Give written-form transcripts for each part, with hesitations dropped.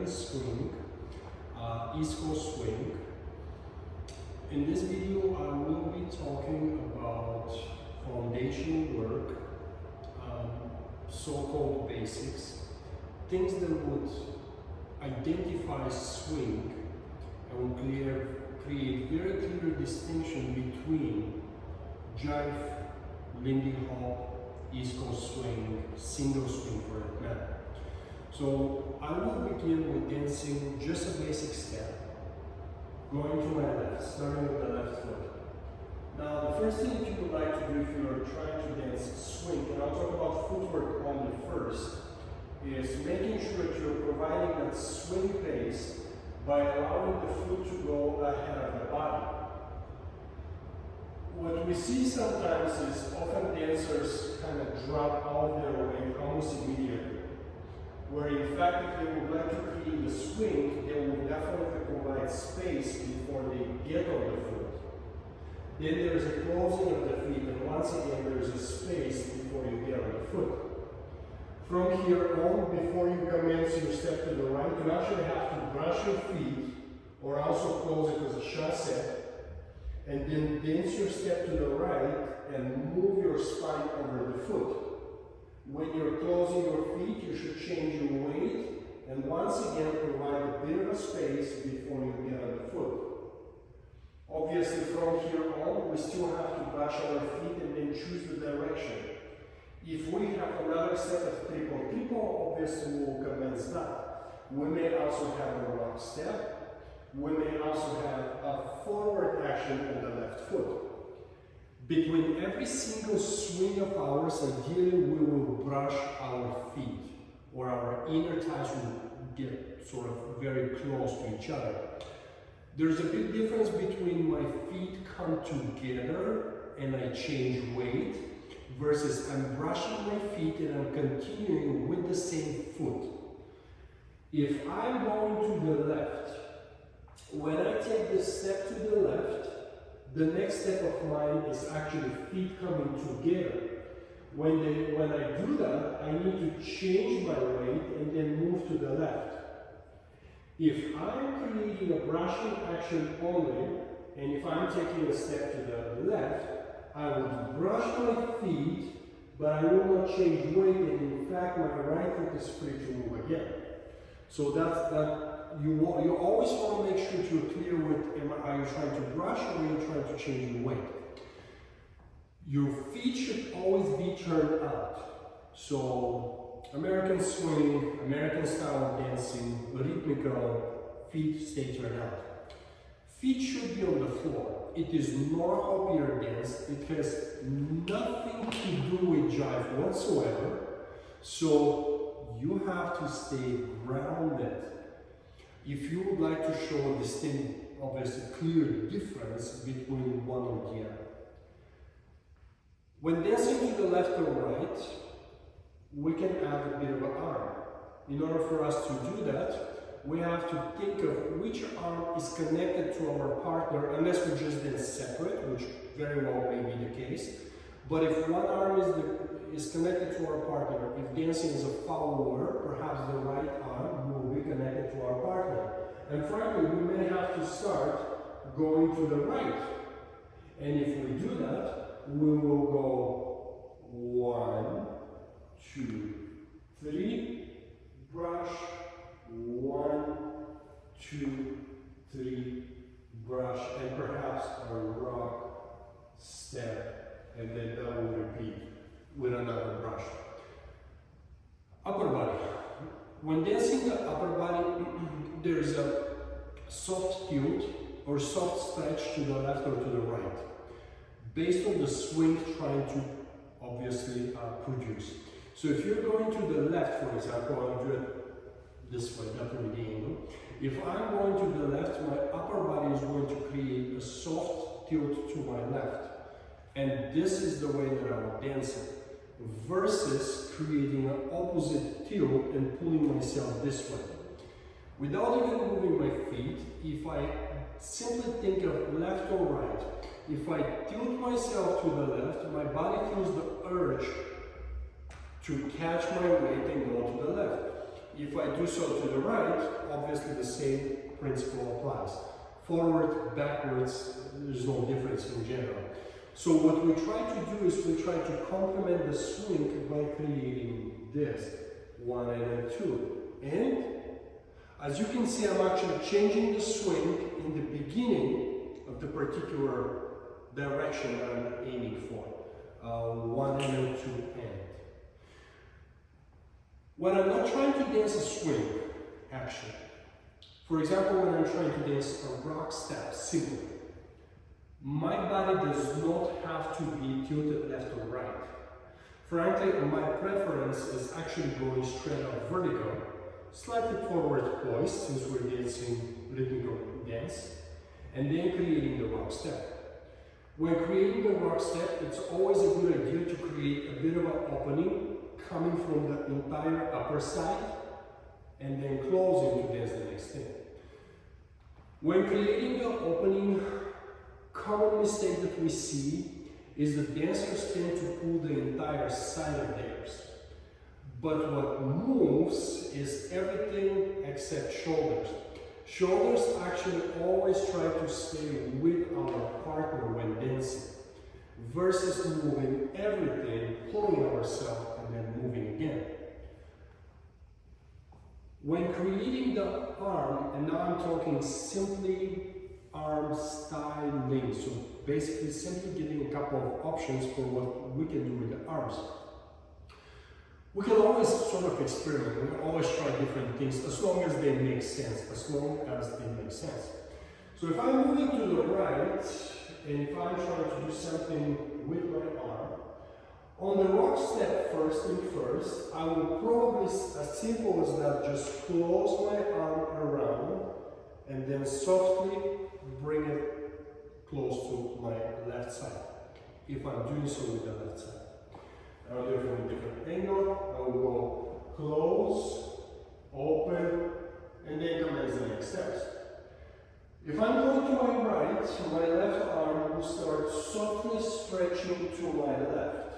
American swing, East Coast swing. In this video, I will be talking about foundational work, so-called basics, things that would identify swing and will create very clear distinction between jive, Lindy Hop, East Coast swing, single swing for that matter. So I will begin with dancing just a basic step, going to my left, starting with the left foot. Now the first thing that you would like to do if you are trying to dance swing, and I'll talk about footwork only first, is making sure that you're providing that swing pace by allowing the foot to go ahead of the body. What we see sometimes is often dancers kind of drop out their weight almost immediately, where in fact if they would like to create a swing, they will definitely provide space before they get on the foot. Then there's a closing of the feet, and once again there's a space before you get on the foot. From here on, before you commence your step to the right, you actually have to brush your feet, or also close it as a chassé, and then dance your step to the right and move your spine over the foot. When you're closing your feet, you should change your weight, and once again provide a bit of a space before you get on the foot. Obviously from here on, we still have to brush our feet and then choose the direction. If we have another set of triple, obviously we will commence that. We may also have a rock step. We may also have a forward action on the left foot. Between every single swing of ours, ideally we will brush our feet, or our inner thighs will get sort of very close to each other. There's a big difference between my feet come together and I change weight, versus I'm brushing my feet and I'm continuing with the same foot. If I'm going to the left, when I take this step to the left, the next step of mine is actually feet coming together. When I do that, I need to change my weight and then move to the left. If I'm creating a brushing action only, and if I'm taking a step to the left, I will brush my feet, but I will not change weight, and in fact my right foot is free to move again. So you always want to make sure you're clear with, are you trying to brush or are you trying to change your weight? Your feet should always be turned out. So American swing, American style of dancing, rhythmical, feet stay turned out. Feet should be on the floor. It is not a hoppier dance. It has nothing to do with jive whatsoever. So you have to stay grounded. If you would like to show a distinct, obviously clear difference between one and the other. When dancing to the left or right, we can add a bit of an arm. In order for us to do that, we have to think of which arm is connected to our partner, unless we just dance separate, which very well may be the case. But if one arm is connected to our partner, if dancing is a follower, perhaps the right arm will be connected to our partner. And frankly, we may have to start going to the right. And if we do that, we will go 1, 2, 3, brush, 1, 2, 3, brush, and perhaps a rock, step, and then that will repeat with another brush. Upper body. When dancing the upper body, there's a soft tilt or soft stretch to the left or to the right, based on the swing trying to obviously produce. So if you're going to the left, for example, I'll do it this way, not with the angle. If I'm going to the left, my upper body is going to create a soft tilt to my left. And this is the way that I will dance it, versus creating an opposite tilt and pulling myself this way. Without even moving my feet, if I simply think of left or right, if I tilt myself to the left, my body feels the urge to catch my weight and go to the left. If I do so to the right, obviously the same principle applies. Forward, backwards, there's no difference in general. So what we try to do is we try to complement the swing by creating this, 1 and 2. And as you can see, I'm actually changing the swing in the beginning of the particular direction that I'm aiming for. 1 and 2 and. When I'm not trying to dance a swing, actually, for example, when I'm trying to dance a rock step simply, my body does not have to be tilted left or right. Frankly, my preference is actually going straight up vertical, slightly forward poised since we're dancing rhythmical dance, and then creating the rock step. When creating the rock step, it's always a good idea to create a bit of an opening coming from the entire upper side and then closing to dance the next thing. When creating the opening, common mistake that we see is that dancers tend to pull the entire side of theirs. But what moves is everything except shoulders. Shoulders actually always try to stay with our partner when dancing, versus moving everything, pulling ourselves and then moving again. When creating the arm, and now I'm talking simply arm styling, so basically simply giving a couple of options for what we can do with the arms. We can always sort of experiment, we can always try different things as long as they make sense, So if I'm moving to the right, and if I'm trying to do something with my arm, on the rock step first thing first, I will probably, as simple as that, just close my arm around and then softly bring it close to my left side, if I'm doing so with the left side. I'll do it from a different angle. I will go close, open, and then commence the next steps. If I'm going to my right, my left arm will start softly stretching to my left.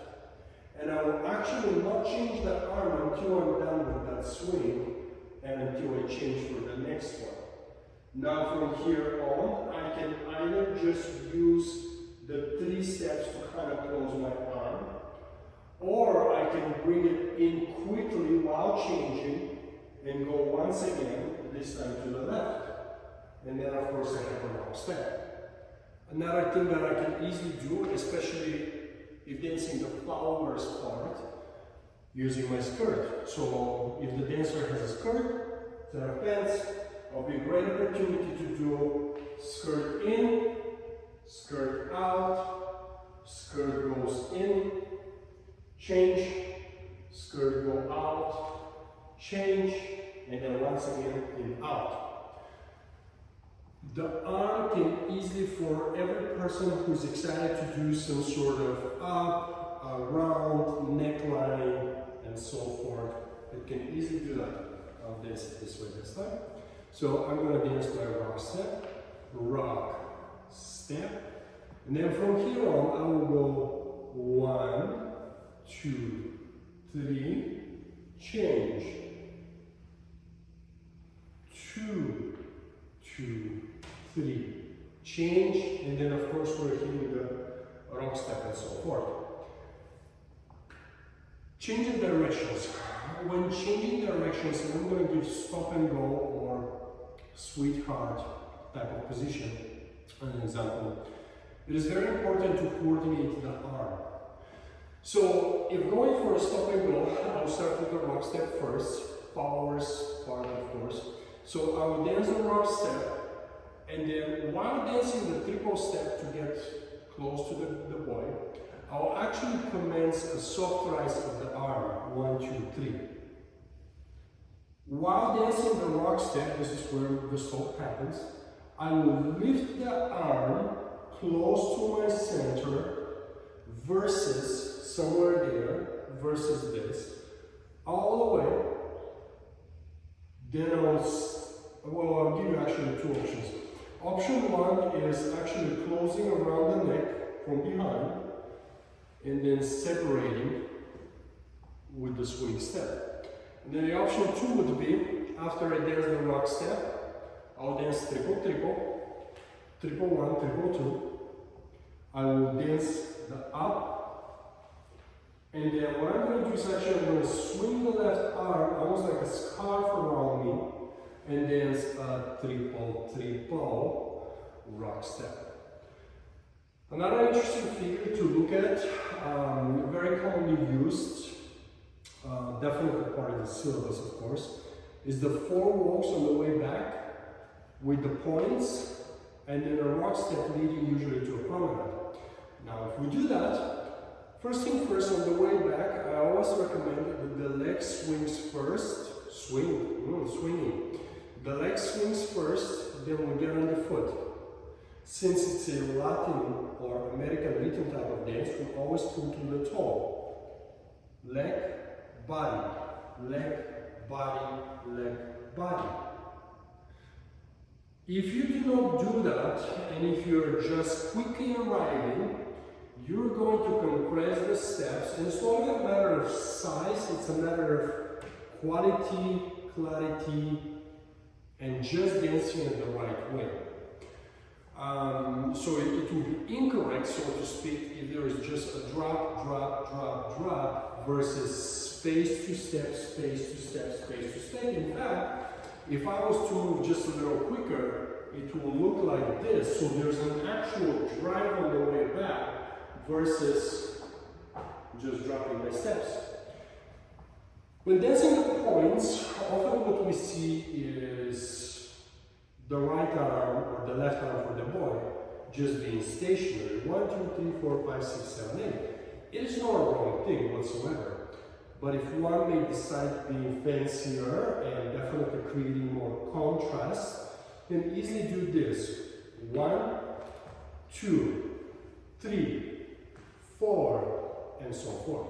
And I will actually not change that arm until I'm done with that swing and until I change for the next one. Now from here on, I can either just use the 3 steps to kind of close my arm, or I can bring it in quickly while changing and go once again, this time to the left. And then of course I have a rock step. Another thing that I can easily do, especially if dancing the flowers part, using my skirt. So if the dancer has a skirt, set of pants, it'll be a great opportunity to do skirt in, skirt out, skirt goes in, change, skirt go out, change, and then once again in out. The arm can easily, for every person who's excited to do some sort of up, around, neckline, and so forth, it can easily do that. I'll dance it this way this time. So I'm going to dance my rock step, and then from here on I will go 1, 2, 3, change, 2, 2, 3, change, and then of course we're hitting the rock step and so forth. Changing directions. When changing directions, I'm going to give stop and go or sweetheart type of position as an example. It is very important to coordinate the arm. So if going for a stop and go, I'll start with the rock step first, followers part of course. So I will dance the rock step, and then while dancing the triple step to get close to the boy, I'll actually commence a soft rise of the arm, 1, 2, 3. While dancing the rock step, this is where the stop happens, I will lift the arm close to my center versus somewhere there, versus this, all the way. Then I'll give you actually 2 options. Option 1 is actually closing around the neck from behind and then separating with the swing step. And then the option 2 would be after I dance the rock step, I'll dance triple, triple, triple one, triple two. I will dance the up, and then what I'm going to do is actually I'm going to swing the left arm almost like a scarf around me and dance a triple, triple rock step. Another interesting figure to look at, very commonly used, definitely part of the syllabus of course, is the 4 walks on the way back with the points and then a rock step leading usually to a promenade. Now if we do that, first thing first, on the way back, I always recommend that the leg swings first, swinging. The leg swings first, then we get on the foot. Since it's a Latin or American rhythm type of dance, we always pull to the toe. Leg, body, leg, body, leg, body. If you do not do that, and if you're just quickly arriving, you're going to compress the steps, and it's not a matter of size, it's a matter of quality, clarity, and just dancing in the right way. So it would be incorrect, so to speak, if there is just a drop, drop, drop, drop versus space to step, space to step, space to step. In fact, if I was to move just a little quicker, it will look like this. So there's an actual drive on the way back versus just dropping my steps. When dancing the points, often what we see is the right arm or the left arm for the boy just being stationary. 1, 2, 3, 4, 5, 6, 7, 8. It is not a wrong thing whatsoever. But if one may decide being fancier and definitely creating more contrast, then easily do this. 1, 2, 3, 4, and so forth.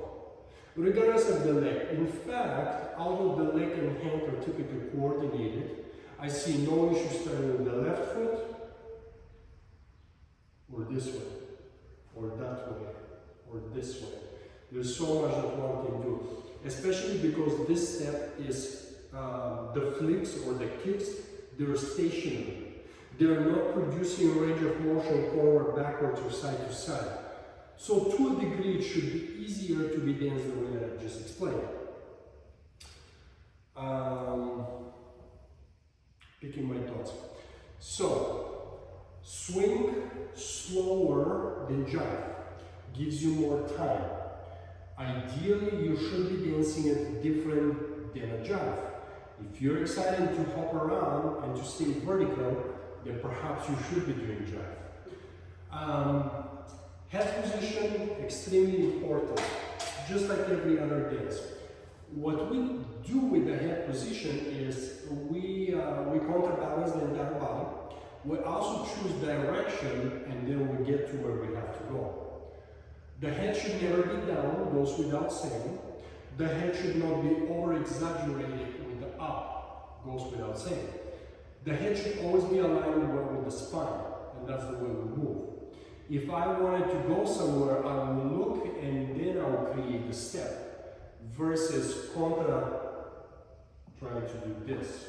Regardless of the leg. In fact, although the leg and hand are typically coordinated, I see no issue starting with the left foot, or this way, or that way, or this way. There's so much that one can do, especially because this step is the flips or the kicks, they're stationary. They're not producing a range of motion forward, backwards, or side to side. So to a degree, it should be easier to be danced the way that I just explained. Picking my thoughts. So, swing slower than jive. Gives you more time. Ideally, you should be dancing it different than a jive. If you're excited to hop around and to stay vertical, then perhaps you should be doing jive. Head position, extremely important, just like every other dance. What we do with the head position is we counterbalance the entire body. We also choose direction, and then we get to where we have to go. The head should never be down, goes without saying. The head should not be over-exaggerated with the up, goes without saying. The head should always be aligned well with the spine, and that's the way we move. If I wanted to go somewhere, I will look and then I will create the step, versus contra trying to do this.